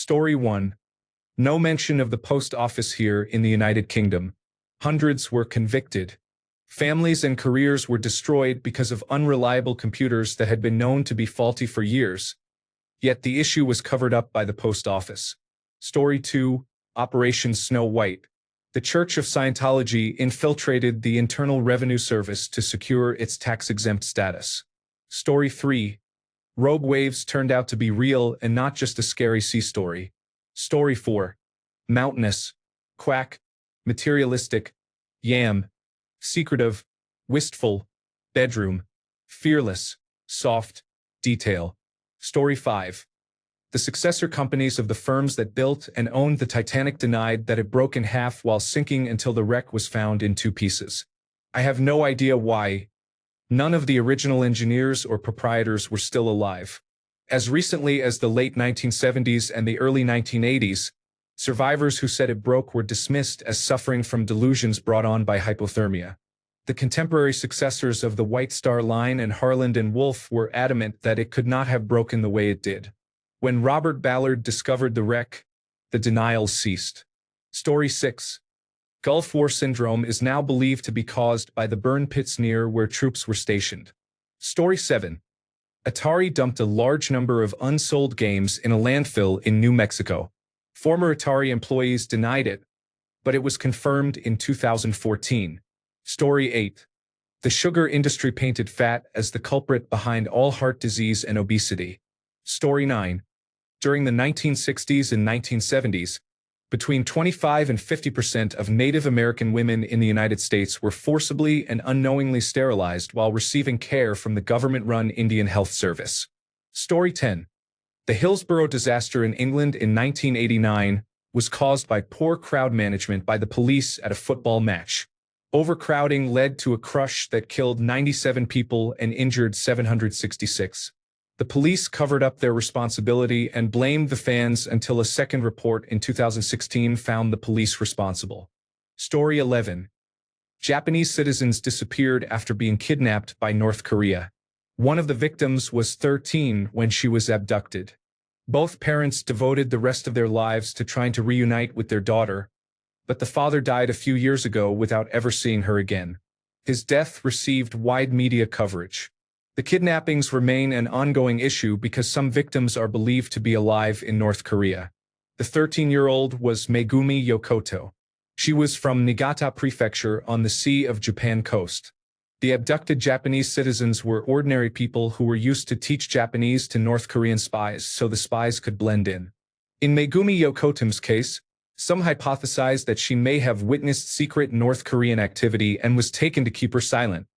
Story 1. No mention of the post office here in the United Kingdom. Hundreds were convicted. Families and careers were destroyed because of unreliable computers that had been known to be faulty for years. Yet the issue was covered up by the post office. Story 2. Operation Snow White. The Church of Scientology infiltrated the Internal Revenue Service to secure its tax-exempt status. Story 3. Rogue waves turned out to be real and not just a scary sea story. Story 4. Mountainous, quack, materialistic, yam, secretive, wistful, bedroom, fearless, soft, detail. Story 5. The successor companies of the firms that built and owned the Titanic denied that it broke in half while sinking until the wreck was found in two pieces. I have no idea why. None of the original engineers or proprietors were still alive. As recently as the late 1970s and the early 1980s, survivors who said it broke were dismissed as suffering from delusions brought on by hypothermia. The contemporary successors of the White Star Line and Harland and Wolff were adamant that it could not have broken the way it did. When Robert Ballard discovered the wreck, the denials ceased. Story 6. Gulf War syndrome is now believed to be caused by the burn pits near where troops were stationed. Story 7. Atari dumped a large number of unsold games in a landfill in New Mexico. Former Atari employees denied it, but it was confirmed in 2014. Story 8. The sugar industry painted fat as the culprit behind all heart disease and obesity. Story 9. During the 1960s and 1970s, between 25 and 50% of Native American women in the United States were forcibly and unknowingly sterilized while receiving care from the government-run Indian Health Service. Story 10. The Hillsborough disaster in England in 1989 was caused by poor crowd management by the police at a football match. Overcrowding led to a crush that killed 97 people and injured 766. The police covered up their responsibility and blamed the fans until a second report in 2016 found the police responsible. Story 11. Japanese citizens disappeared after being kidnapped by North Korea. One of the victims was 13 when she was abducted. Both parents devoted the rest of their lives to trying to reunite with their daughter, but the father died a few years ago without ever seeing her again. His death received wide media coverage. The kidnappings remain an ongoing issue because some victims are believed to be alive in North Korea. The 13-year-old was Megumi Yokoto. She was from Niigata Prefecture on the Sea of Japan coast. The abducted Japanese citizens were ordinary people who were used to teach Japanese to North Korean spies so the spies could blend in. In Megumi Yokoto's case, some hypothesized that she may have witnessed secret North Korean activity and was taken to keep her silent.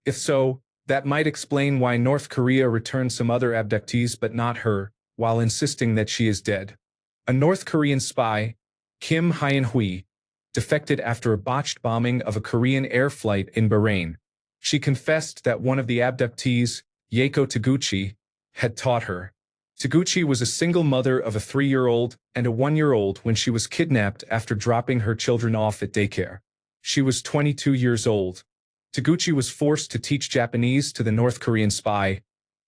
If so, that might explain why North Korea returned some other abductees but not her, while insisting that she is dead. A North Korean spy, Kim Hyun-hui, defected after a botched bombing of a Korean air flight in Bahrain. She confessed that one of the abductees, Yeiko Taguchi, had taught her. Taguchi was a single mother of a 3-year-old and a 1-year-old when she was kidnapped after dropping her children off at daycare. She was 22 years old. Taguchi was forced to teach Japanese to the North Korean spy,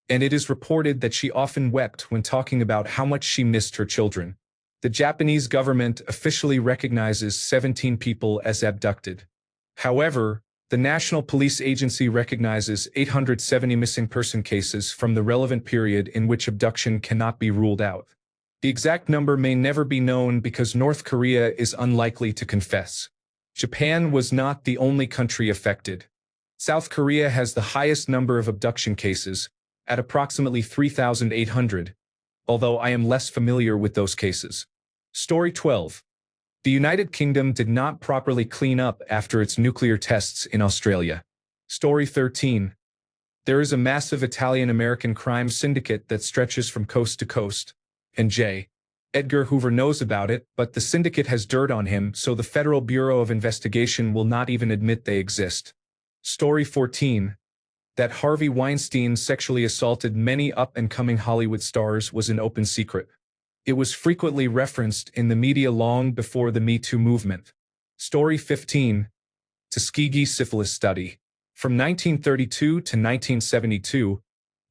and it is reported that she often wept when talking about how much she missed her children. The Japanese government officially recognizes 17 people as abducted. However, the National Police Agency recognizes 870 missing person cases from the relevant period in which abduction cannot be ruled out. The exact number may never be known because North Korea is unlikely to confess. Japan was not the only country affected. South Korea has the highest number of abduction cases, at approximately 3,800, although I am less familiar with those cases. Story 12. The United Kingdom did not properly clean up after its nuclear tests in Australia. Story 13. There is a massive Italian-American crime syndicate that stretches from coast to coast, and J. Edgar Hoover knows about it, but the syndicate has dirt on him, so the Federal Bureau of Investigation will not even admit they exist. Story 14. That Harvey Weinstein sexually assaulted many up-and-coming Hollywood stars was an open secret. It was frequently referenced in the media long before the Me Too movement. Story 15. Tuskegee Syphilis Study. From 1932 to 1972,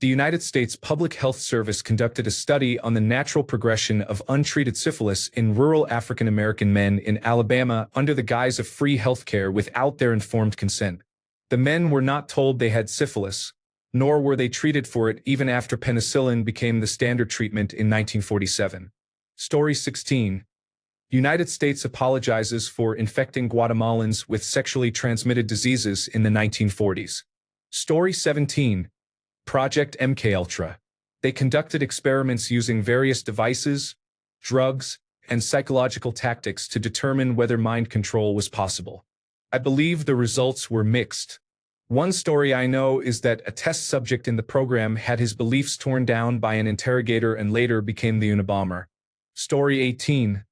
The United States Public Health Service conducted a study on the natural progression of untreated syphilis in rural African American men in Alabama under the guise of free healthcare without their informed consent. The men were not told they had syphilis, nor were they treated for it even after penicillin became the standard treatment in 1947. Story 16. United States apologizes for infecting Guatemalans with sexually transmitted diseases in the 1940s. Story 17. Project MKUltra. They conducted experiments using various devices, drugs, and psychological tactics to determine whether mind control was possible. I believe the results were mixed. One story I know is that a test subject in the program had his beliefs torn down by an interrogator and later became the Unabomber. Story 18.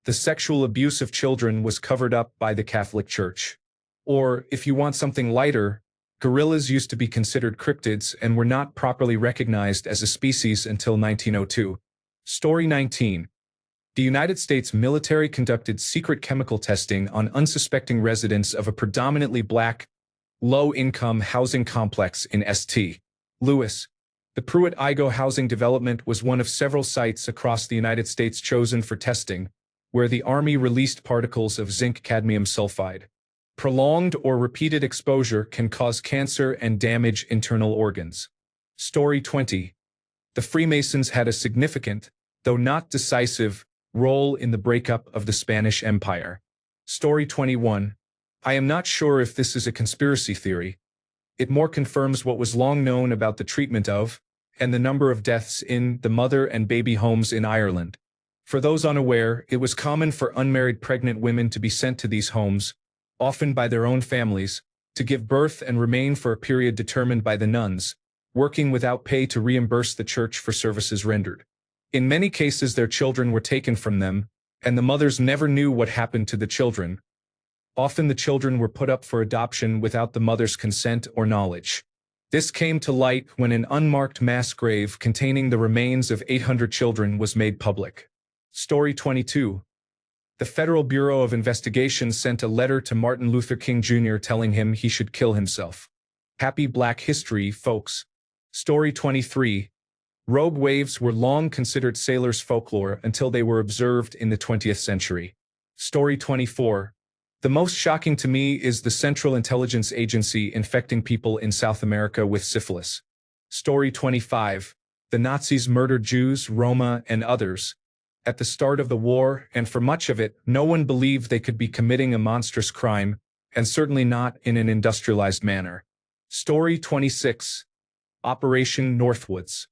The sexual abuse of children was covered up by the Catholic Church. Or, if you want something lighter, gorillas used to be considered cryptids and were not properly recognized as a species until 1902. Story 19. The United States military conducted secret chemical testing on unsuspecting residents of a predominantly black, low-income housing complex in St. Louis. The Pruitt-Igoe housing development was one of several sites across the United States chosen for testing, where the Army released particles of zinc-cadmium sulfide. Prolonged or repeated exposure can cause cancer and damage internal organs. Story 20. The Freemasons had a significant, though not decisive, role in the breakup of the Spanish Empire. Story 21. I am not sure if this is a conspiracy theory. It more confirms what was long known about the treatment of, and the number of deaths in, the mother and baby homes in Ireland. For those unaware, it was common for unmarried pregnant women to be sent to these homes, often by their own families, to give birth and remain for a period determined by the nuns, working without pay to reimburse the church for services rendered. In many cases their children were taken from them, and the mothers never knew what happened to the children. Often the children were put up for adoption without the mother's consent or knowledge. This came to light when an unmarked mass grave containing the remains of 800 children was made public. Story 22. The Federal Bureau of Investigation sent a letter to Martin Luther King Jr. telling him he should kill himself. Happy Black History, folks. Story 23. Robe waves were long considered sailors' folklore until they were observed in the 20th century. Story 24. The most shocking to me is the Central Intelligence Agency infecting people in South America with syphilis. Story 25. The Nazis murdered Jews, Roma, and others. At the start of the war, and for much of it, no one believed they could be committing a monstrous crime, and certainly not in an industrialized manner. Story 26. Operation Northwoods.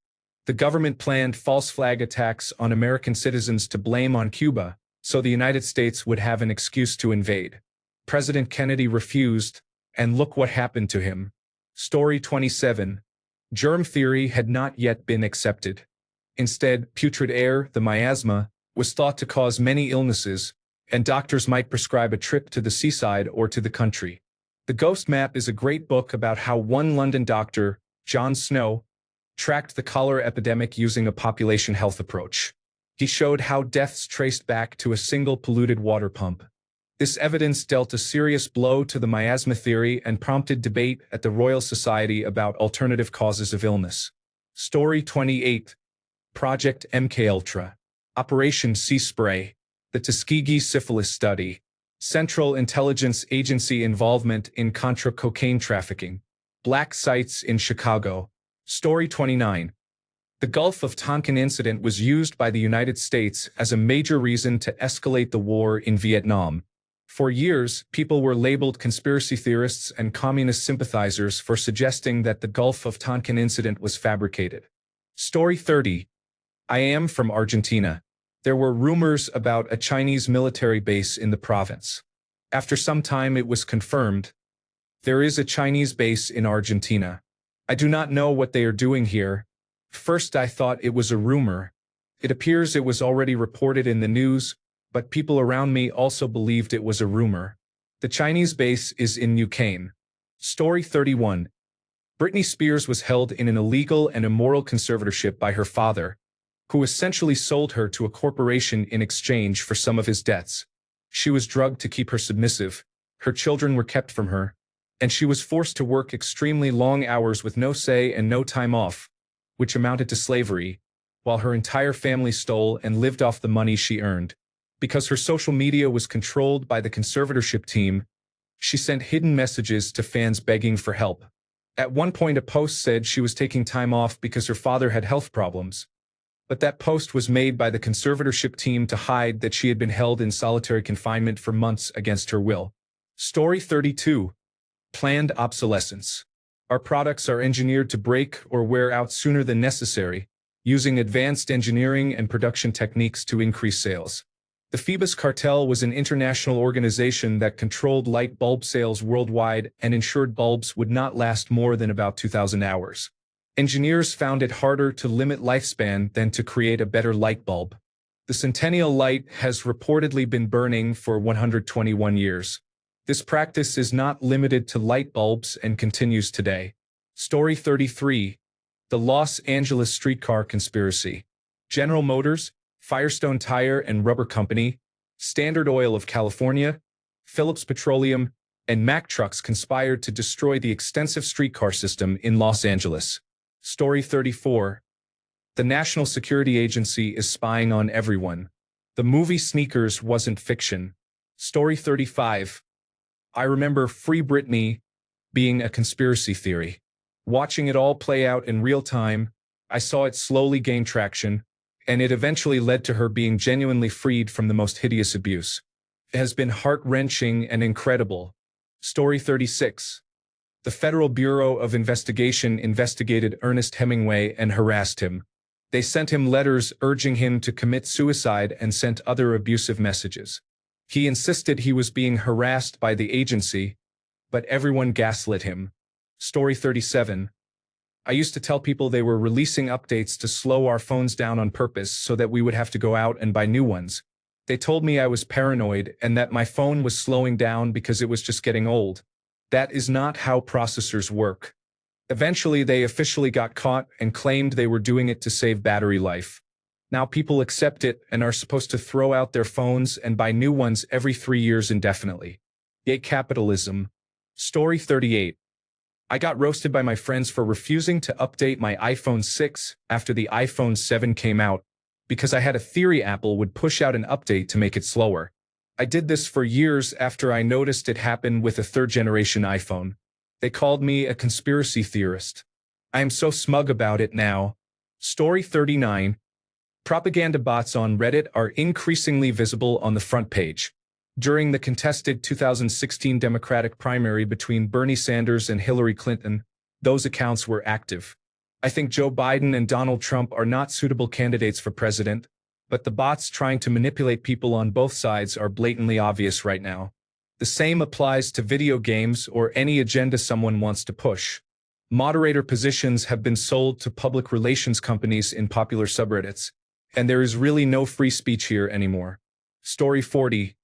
The government planned false flag attacks on American citizens to blame on Cuba, so the United States would have an excuse to invade. President Kennedy refused, and look what happened to him. Story 27. Germ theory had not yet been accepted. Instead, putrid air, the miasma, was thought to cause many illnesses, and doctors might prescribe a trip to the seaside or to the country. The Ghost Map is a great book about how one London doctor, John Snow, tracked the cholera epidemic using a population health approach. He showed how deaths traced back to a single polluted water pump. This evidence dealt a serious blow to the miasma theory and prompted debate at the Royal Society about alternative causes of illness. Story 28. Project MKUltra. Operation Sea Spray. The Tuskegee Syphilis Study. Central Intelligence Agency involvement in Contra cocaine trafficking. Black sites in Chicago. Story 29. The Gulf of Tonkin incident was used by the United States as a major reason to escalate the war in Vietnam. For years, people were labeled conspiracy theorists and communist sympathizers for suggesting that the Gulf of Tonkin incident was fabricated. Story 30. I am from Argentina. There were rumors about a Chinese military base in the province. After some time it was confirmed. There is a Chinese base in Argentina. I do not know what they are doing here. First I thought it was a rumor. It appears it was already reported in the news, but people around me also believed it was a rumor. The Chinese base is in New Cane. Story 31. Britney Spears was held in an illegal and immoral conservatorship by her father, who essentially sold her to a corporation in exchange for some of his debts. She was drugged to keep her submissive, her children were kept from her, and she was forced to work extremely long hours with no say and no time off, which amounted to slavery, while her entire family stole and lived off the money she earned. Because her social media was controlled by the conservatorship team, she sent hidden messages to fans begging for help. At one point, a post said she was taking time off because her father had health problems. But that post was made by the conservatorship team to hide that she had been held in solitary confinement for months against her will. Story 32. Planned obsolescence. Our products are engineered to break or wear out sooner than necessary, using advanced engineering and production techniques to increase sales. The Phoebus Cartel was an international organization that controlled light bulb sales worldwide and ensured bulbs would not last more than about 2,000 hours. Engineers found it harder to limit lifespan than to create a better light bulb. The Centennial light has reportedly been burning for 121 years. This practice is not limited to light bulbs and continues today. Story 33. The Los Angeles Streetcar Conspiracy. General Motors, Firestone Tire and Rubber Company, Standard Oil of California, Phillips Petroleum, and Mack Trucks conspired to destroy the extensive streetcar system in Los Angeles. Story 34. The National Security Agency is spying on everyone. The movie Sneakers wasn't fiction. Story 35. I remember Free Britney being a conspiracy theory. Watching it all play out in real time, I saw it slowly gain traction, and it eventually led to her being genuinely freed from the most hideous abuse. It has been heart-wrenching and incredible. Story 36. The Federal Bureau of Investigation investigated Ernest Hemingway and harassed him. They sent him letters urging him to commit suicide and sent other abusive messages. He insisted he was being harassed by the agency, but everyone gaslit him. Story 37. I used to tell people they were releasing updates to slow our phones down on purpose so that we would have to go out and buy new ones. They told me I was paranoid and that my phone was slowing down because it was just getting old. That is not how processors work. Eventually, they officially got caught and claimed they were doing it to save battery life. Now people accept it and are supposed to throw out their phones and buy new ones every 3 years indefinitely. Yay, capitalism. Story 38. I got roasted by my friends for refusing to update my iPhone 6 after the iPhone 7 came out, because I had a theory Apple would push out an update to make it slower. I did this for years after I noticed it happen with a third-generation iPhone. They called me a conspiracy theorist. I am so smug about it now. Story 39. Propaganda bots on Reddit are increasingly visible on the front page. During the contested 2016 Democratic primary between Bernie Sanders and Hillary Clinton, those accounts were active. I think Joe Biden and Donald Trump are not suitable candidates for president, but the bots trying to manipulate people on both sides are blatantly obvious right now. The same applies to video games or any agenda someone wants to push. Moderator positions have been sold to public relations companies in popular subreddits, and there is really no free speech here anymore. Story 40.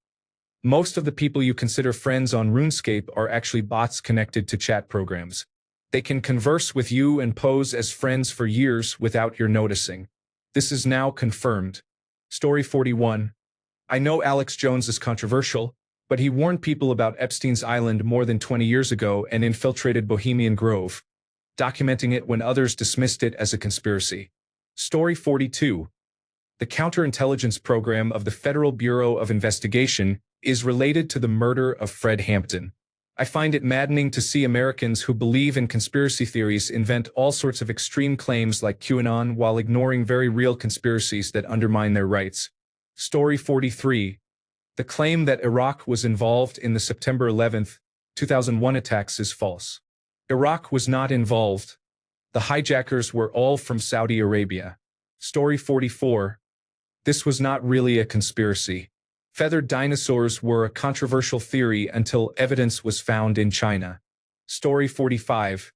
Most of the people you consider friends on RuneScape are actually bots connected to chat programs. They can converse with you and pose as friends for years without your noticing. This is now confirmed. Story 41. I know Alex Jones is controversial, but he warned people about Epstein's Island more than 20 years ago and infiltrated Bohemian Grove, documenting it when others dismissed it as a conspiracy. Story 42. The counterintelligence program of the Federal Bureau of Investigation is related to the murder of Fred Hampton. I find it maddening to see Americans who believe in conspiracy theories invent all sorts of extreme claims like QAnon while ignoring very real conspiracies that undermine their rights. Story 43. The claim that Iraq was involved in the September 11, 2001 attacks is false. Iraq was not involved. The hijackers were all from Saudi Arabia. Story 44. This was not really a conspiracy. Feathered dinosaurs were a controversial theory until evidence was found in China. Story 45.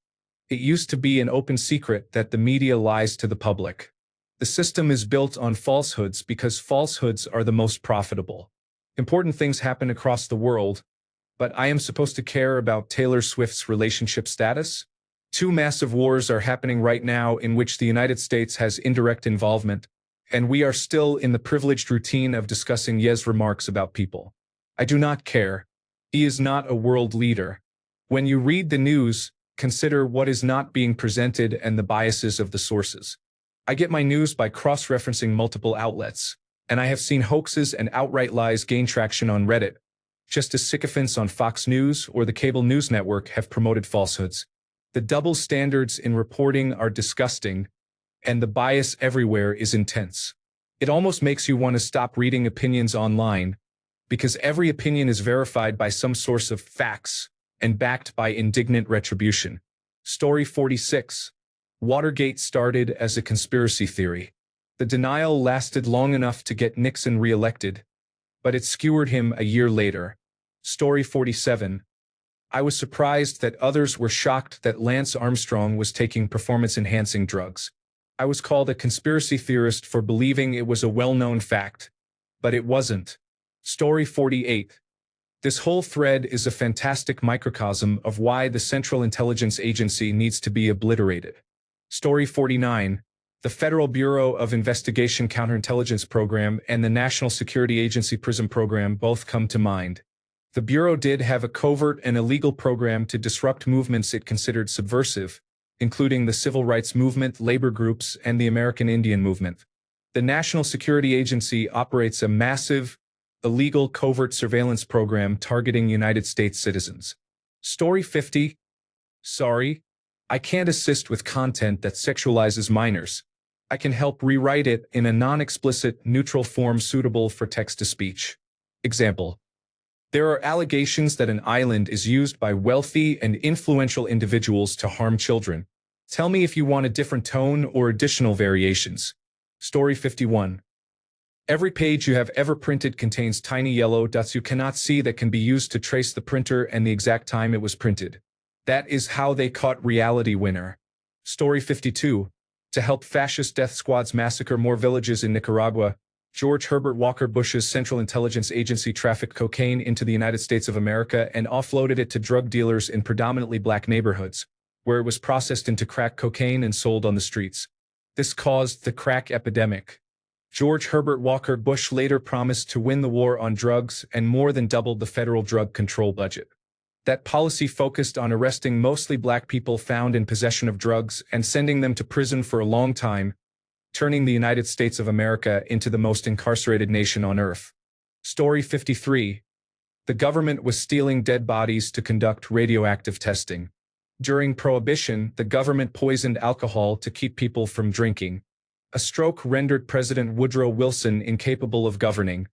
It used to be an open secret that the media lies to the public. The system is built on falsehoods because falsehoods are the most profitable. Important things happen across the world, but I am supposed to care about Taylor Swift's relationship status? 2 massive wars are happening right now in which the United States has indirect involvement, and we are still in the privileged routine of discussing Ye's remarks about people. I do not care. He is not a world leader. When you read the news, Consider what is not being presented and the biases of the sources. I get my news by cross-referencing multiple outlets, and I have seen hoaxes and outright lies gain traction on Reddit, just as sycophants on Fox News or the cable news network have promoted falsehoods. The double standards in reporting are disgusting, and the bias everywhere is intense. It almost makes you want to stop reading opinions online, because every opinion is verified by some source of facts and backed by indignant retribution. Story 46. Watergate started as a conspiracy theory. The denial lasted long enough to get Nixon re-elected, but it skewered him a year later. Story 47. I was surprised that others were shocked that Lance Armstrong was taking performance-enhancing drugs. I was called a conspiracy theorist for believing it was a well-known fact, but it wasn't. Story 48. This whole thread is a fantastic microcosm of why the Central Intelligence Agency needs to be obliterated. Story 49. The Federal Bureau of Investigation Counterintelligence Program and the National Security Agency PRISM program both come to mind. The Bureau did have a covert and illegal program to disrupt movements it considered subversive, including the civil rights movement, labor groups, and the American Indian movement. The National Security Agency operates a massive, illegal covert surveillance program targeting United States citizens. Story 50. Sorry, I can't assist with content that sexualizes minors. I can help rewrite it in a non-explicit, neutral form suitable for text-to-speech. Example. There are allegations that an island is used by wealthy and influential individuals to harm children. Tell me if you want a different tone or additional variations. Story 51. Every page you have ever printed contains tiny yellow dots you cannot see that can be used to trace the printer and the exact time it was printed. That is how they caught Reality Winner. Story 52. To help fascist death squads massacre more villages in Nicaragua, George Herbert Walker Bush's Central Intelligence Agency trafficked cocaine into the United States of America and offloaded it to drug dealers in predominantly black neighborhoods, where it was processed into crack cocaine and sold on the streets. This caused the crack epidemic. George Herbert Walker Bush later promised to win the war on drugs and more than doubled the federal drug control budget. That policy focused on arresting mostly black people found in possession of drugs and sending them to prison for a long time, turning the United States of America into the most incarcerated nation on earth. Story 53. The government was stealing dead bodies to conduct radioactive testing. During Prohibition, the government poisoned alcohol to keep people from drinking. A stroke rendered President Woodrow Wilson incapable of governing,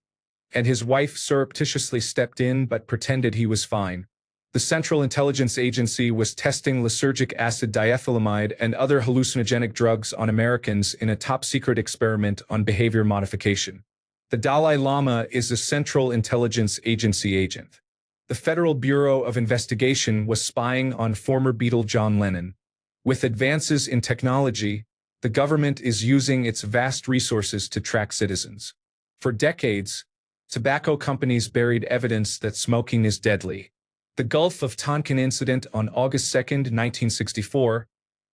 and his wife surreptitiously stepped in but pretended he was fine. The Central Intelligence Agency was testing lysergic acid diethylamide and other hallucinogenic drugs on Americans in a top-secret experiment on behavior modification. The Dalai Lama is a Central Intelligence Agency agent. The Federal Bureau of Investigation was spying on former Beatle John Lennon. With advances in technology, the government is using its vast resources to track citizens. For decades, tobacco companies buried evidence that smoking is deadly. The Gulf of Tonkin incident on August 2, 1964,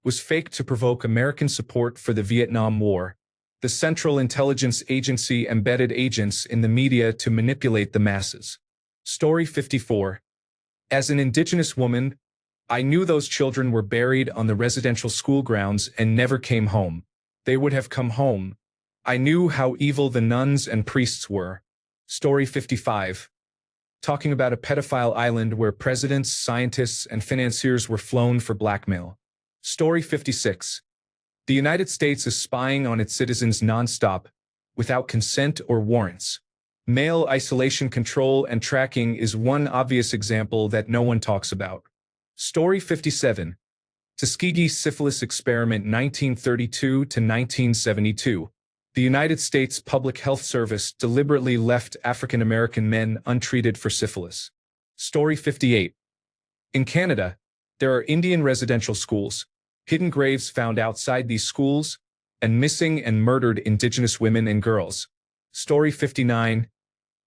was faked to provoke American support for the Vietnam War. The Central Intelligence Agency embedded agents in the media to manipulate the masses. Story 54. As an Indigenous woman, I knew those children were buried on the residential school grounds and never came home. They would have come home. I knew how evil the nuns and priests were. Story 55. Talking about a pedophile island where presidents, scientists, and financiers were flown for blackmail. Story 56. The United States is spying on its citizens nonstop, without consent or warrants. Male isolation control and tracking is one obvious example that no one talks about. Story 57. Tuskegee Syphilis Experiment 1932 to 1972. The United States Public Health Service deliberately left African American men untreated for syphilis. Story 58. In Canada, there are Indian residential schools, hidden graves found outside these schools, and missing and murdered Indigenous women and girls. Story 59.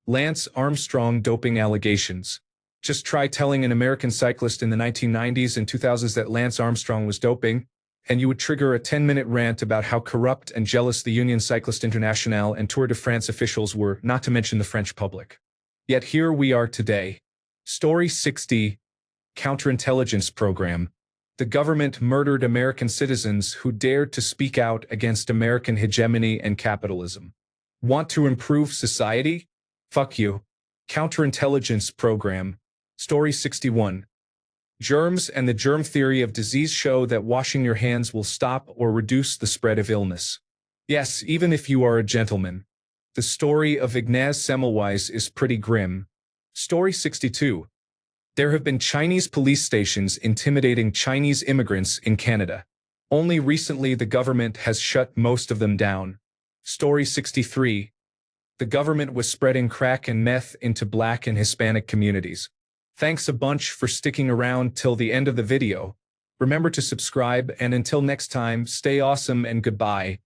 Lance Armstrong doping allegations. Just try telling an American cyclist in the 1990s and 2000s that Lance Armstrong was doping, and you would trigger a 10-minute rant about how corrupt and jealous the Union Cycliste Internationale and Tour de France officials were, not to mention the French public. Yet here we are today. Story 60. Counterintelligence Program. The government murdered American citizens who dared to speak out against American hegemony and capitalism. Want to improve society? Fuck you. Counterintelligence Program. Story 61. Germs and the germ theory of disease show that washing your hands will stop or reduce the spread of illness. Yes, even if you are a gentleman. The story of Ignaz Semmelweis is pretty grim. Story 62. There have been Chinese police stations intimidating Chinese immigrants in Canada. Only recently the government has shut most of them down. Story 63. The government was spreading crack and meth into Black and Hispanic communities. Thanks a bunch for sticking around till the end of the video. Remember to subscribe, and until next time, stay awesome and goodbye.